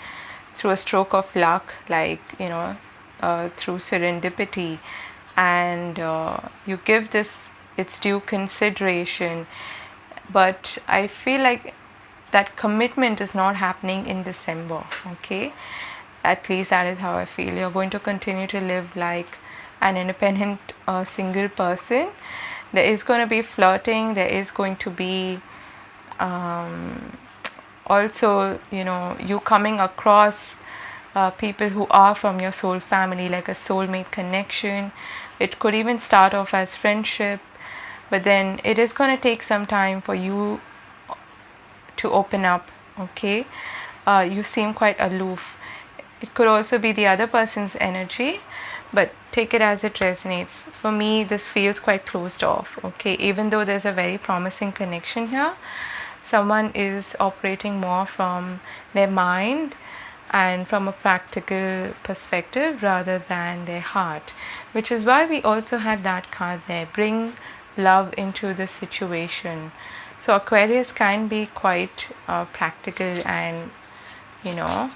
Speaker 1: through a stroke of luck, like, you know, through serendipity, and you give this its due consideration. But I feel like that commitment is not happening in December, okay? At least that is how I feel. You're going to continue to live like an independent single person. There is going to be flirting. There is going to be also, you know, you coming across people who are from your soul family, like a soulmate connection. It could even start off as friendship, but then it is going to take some time for you to open up, okay? You seem quite aloof. It could also be the other person's energy, but take it as it resonates. For me, this feels quite closed off, okay? Even though there's a very promising connection here, someone is operating more from their mind and from a practical perspective rather than their heart, which is why we also had that card there, bring love into the situation. So Aquarius can be quite practical and, you know,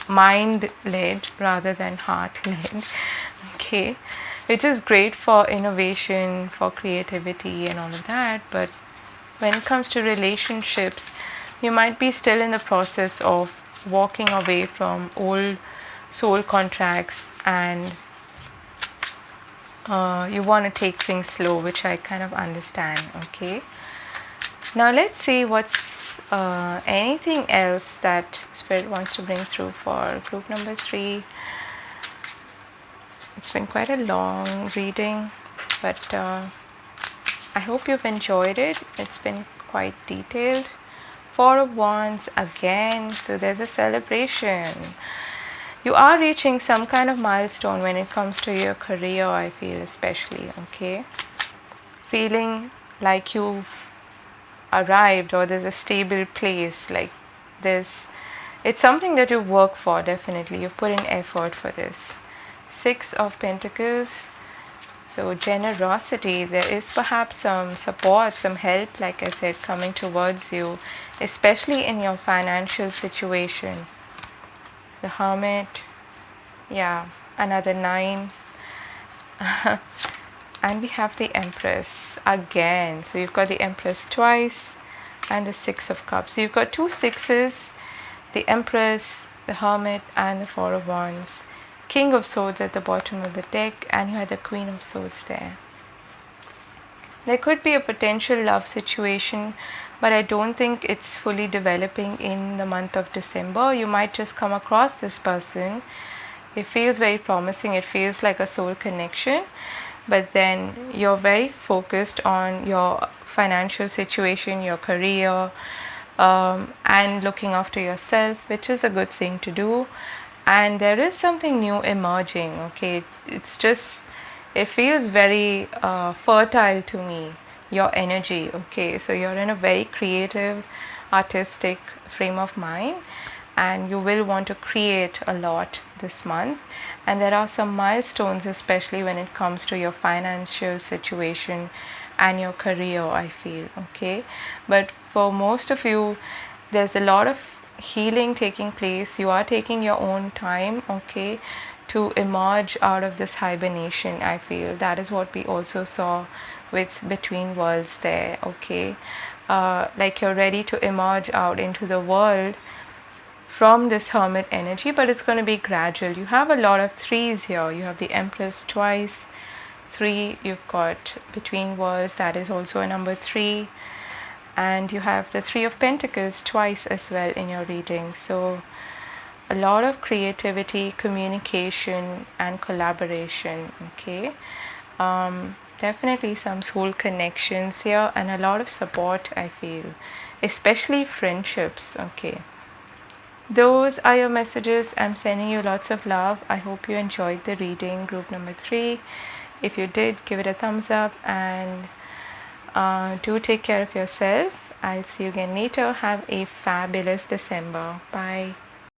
Speaker 1: mind-led rather than heart-led, okay, which is great for innovation, for creativity and all of that. But when it comes to relationships, you might be still in the process of walking away from old soul contracts, and you want to take things slow, which I kind of understand, okay? Now let's see what's anything else that Spirit wants to bring through for group number 3. It's been quite a long reading, but I hope you've enjoyed it. It's been quite detailed. Four of Wands again, so there's a celebration. You are reaching some kind of milestone when it comes to your career, I feel, especially, okay? Feeling like you've arrived, or there's a stable place, like this. It's something that you work for, definitely. You've put in effort for this. Six of Pentacles. So generosity, there is perhaps some support, some help, like I said, coming towards you, especially in your financial situation. The Hermit, yeah, another 9. And we have the Empress again. So you've got the Empress twice and the Six of Cups. So you've got 2 sixes, the Empress, the Hermit, and the Four of Wands. King of Swords at the bottom of the deck, and you had the Queen of Swords there. There could be a potential love situation, but I don't think it's fully developing in the month of December. You might just come across this person. It feels very promising. It feels like a soul connection, but then you're very focused on your financial situation, your career, and looking after yourself, which is a good thing to do. And there is something new emerging, okay? It's just, it feels very fertile to me, your energy, okay? So you're in a very creative, artistic frame of mind, and you will want to create a lot this month. And there are some milestones, especially when it comes to your financial situation and your career, I feel, okay? But for most of you, there's a lot of healing taking place. You are taking your own time, okay, to emerge out of this hibernation, I feel. That is what we also saw with Between Worlds there, okay? Like you're ready to emerge out into the world from this Hermit energy, but it's going to be gradual. You have a lot of 3s here. You have the Empress twice, 3. You've got Between Worlds, that is also a number 3. And you have the 3 of Pentacles twice as well in your reading. So a lot of creativity, communication, and collaboration, okay? Definitely some soul connections here, and a lot of support, I feel, especially friendships, okay? Those are your messages. I'm sending you lots of love. I hope you enjoyed the reading, group number 3. If you did, give it a thumbs up, and do take care of yourself. I'll see you again later. Have a fabulous December. Bye.